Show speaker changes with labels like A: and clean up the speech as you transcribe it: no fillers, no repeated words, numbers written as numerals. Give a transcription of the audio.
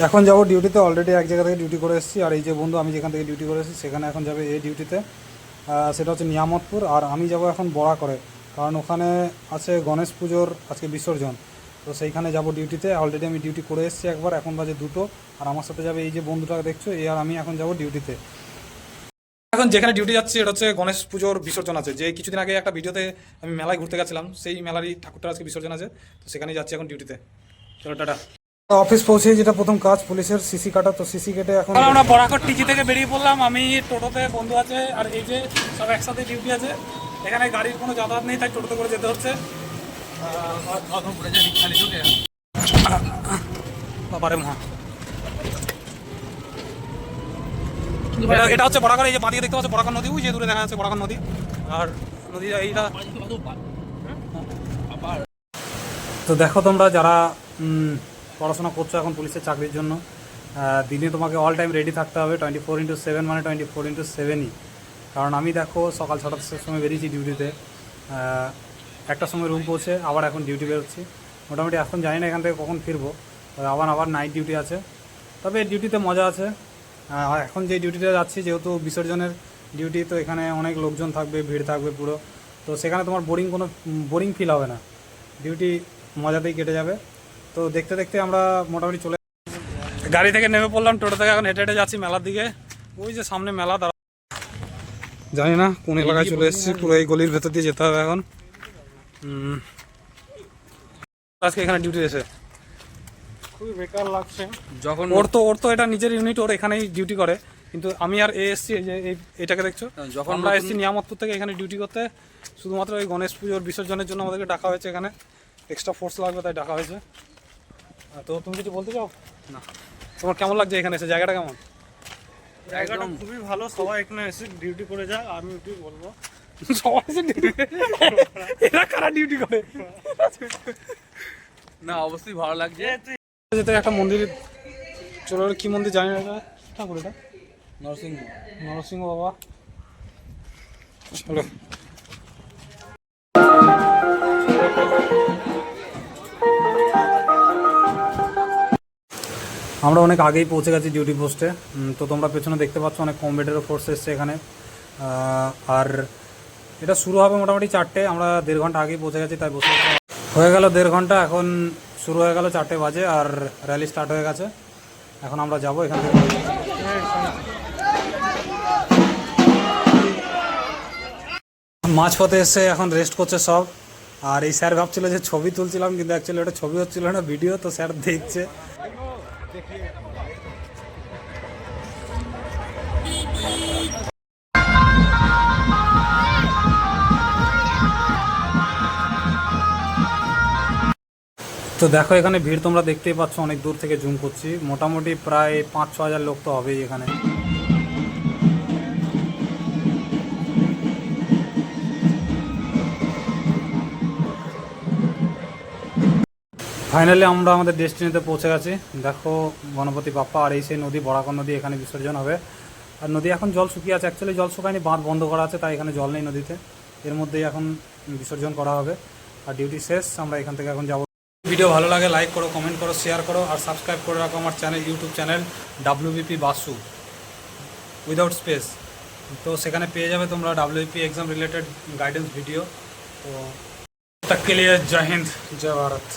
A: এখন যাবো ডিউটিতে। অলরেডি এক জায়গা থেকে ডিউটি করে এসেছি, আর এই যে বন্ধু আমি যেখান থেকে ডিউটি করে এসেছি সেখানে এখন যাবে এই ডিউটিতে। সেটা হচ্ছে নিয়ামতপুর। আর আমি যাব এখন বড়া করে, কারণ ওখানে আছে গণেশ পুজোর আজকে বিসর্জন। তো সেইখানে যাব ডিউটিতে। অলরেডি আমি ডিউটি করে এসেছি একবার, এখন বাজে 2টো। আর আমার সাথে যাবে এই যে বন্ধুটা দেখছো, এই আর আমি এখন যাব ডিউটিতে। এখন যেখানে ডিউটি যাচ্ছি এটা হচ্ছে গণেশ পুজোর বিসর্জন আছে। যে কিছুদিন আগে একটা ভিডিওতে আমি মেলায় ঘুরতে গেছিলাম, সেই মেলারই ঠাকুরটা আজকে বিসর্জন আছে। তো সেখানেই যাচ্ছি এখন ডিউটিতে। চলো টাটা। অফিস পৌঁছে যেটা প্রথম কাজ পুলিশের সিসি কাটা। তো সিসি কেটে এখন আমরা বরাকর টিজি থেকে বেরিয়ে পড়লাম। আমি টোটোতে, বন্ধু আছে, আর এই যে সব একসাথে ডিউটি আছে। এখানে গাড়ির কোনো যাতায়াত নেই, তাই টোটোতে করে যেতে হচ্ছে। বাবারে মহা, এটা হচ্ছে বরাকর। এই যে বাঁদিকে দেখতে পাচ্ছ বরাকর নদী, ওই যে দূরে দেখা যাচ্ছে বরাকর নদী। আর নদী এইটা। তো দেখো তোমরা যারা পড়াশোনা করছো এখন পুলিশের চাকরির জন্য, দিনে তোমাকে অল টাইম রেডি থাকতে হবে। 24/7 মানে 24/7ই। কারণ আমি দেখো সকাল 6টার সময় বেরিয়েছি ডিউটিতে, একটার সময় রুম পৌঁছে আবার এখন ডিউটি বেরোচ্ছি। মোটামুটি এখন জানি না এখান থেকে কখন ফিরবো। আবার নাইট ডিউটি আছে। তবে ডিউটিতে মজা আছে। এখন যে ডিউটিতে যাচ্ছি যেহেতু বিসর্জনের ডিউটি, তো এখানে অনেক লোকজন থাকবে, ভিড় থাকবে পুরো। তো সেখানে তোমার বোরিং ফিল হবে না, ডিউটি মজাতেই কেটে যাবে। তো দেখতে দেখতে আমরা মোটামুটি চলে গাড়ি থেকে নেমে পড়লাম। টোটো থেকে এখন হেঁটে হেঁটে যাচ্ছি মেলার দিকে। ওই যে সামনে মেলা, দাঁড়া জানি না কোন এলাকায় চলে এসেছি। পুরো এই গলির ভেতর দিয়ে যেতে হবে এখন। আজকে এখানে ডিউটি এসে খুবই বেকার লাগছে। যখন ওর তো এটা নিজের ইউনিট, ওর এখানেই ডিউটি করে। কিন্তু আমি আর এসছি এই যে এটাকে দেখছো, যখন আমরা এসেছি নিয়ামতপুর থেকে এখানে ডিউটি করতে, শুধুমাত্র এই গণেশ পুজোর বিসর্জনের জন্য আমাদেরকে ডাকা হয়েছে। এখানে এক্সট্রা ফোর্স লাগবে তাই ডাকা হয়েছে। তো তুমি কিছু বলতে চাও? না, তোমার কেমন লাগছে এখানে এসে? জায়গাটা কেমন?
B: জায়গাটা খুবই ভালো। সবাই এখানে এসে ডিউটি করে যায়। আমি ওটি বলবো
A: সবাই এসে ডিউটি, এরা কারা ডিউটি করে?
C: না, অবশ্যই ভালো লাগছে।
A: যেতে একটা মন্দির চলো, কি মন্দির জানি না, এটা ঠাকুর, এটা নরসিংহ বাবা। চলো আমরা অনেক আগেই পৌঁছে গেছি ডিউটি পোস্টে। তো তোমরা পেছনে দেখতে পাচ্ছ অনেক কম বেডেরও ফোর্স এসছে এখানে। আর এটা শুরু হবে মোটামুটি 4টে। আমরা 1.5 ঘন্টা আগেই পৌঁছে গেছি, তাই বসে হয়ে গেল 1.5 ঘন্টা। এখন শুরু হয়ে গেল 4টে বাজে, আর র্যালি স্টার্ট হয়ে গেছে। এখন আমরা যাবো এখান থেকে। মাঝপথে এসে এখন রেস্ট করছে সব। আর এই স্যার ভাবছিল যে ছবি তুলছিলাম, কিন্তু অ্যাকচুয়ালি ওটা ছবি হচ্ছিল না, ভিডিও। তো স্যার দেখছে। তো দেখো এখানে ভিড় তোমরা দেখতেই পাচ্ছ, অনেক দূর থেকে জুম করছি। মোটামুটি প্রায় 5-6 হাজার লোক তো হবেই এখানে। ফাইনালি আমরা আমাদের ডেস্টিনিতে পৌঁছে গেছি। দেখো গণপতি বাপ্পা, আর এই সেই নদী বরাকর নদী, এখানে বিসর্জন হবে। আর নদী এখন জল শুকিয়ে আছে, অ্যাকচুয়ালি জল শুকায়নি, বাঁধ বন্ধ করা আছে, তাই এখানে জল নেই নদীতে। এর মধ্যেই এখন বিসর্জন করা হবে। আর ডিউটি শেষ, আমরা এখান থেকে এখন যাবো। ভিডিও ভালো লাগে লাইক করো, কমেন্ট করো, শেয়ার করো, আর সাবস্ক্রাইব করে রাখো আমার channel, YouTube channel WBP Basu without space. তো সেখানে পেয়ে যাবে তোমরা WBP exam related guidance video. তো তক কে লিয়ে জয় হিন্দ, জয় ভারত।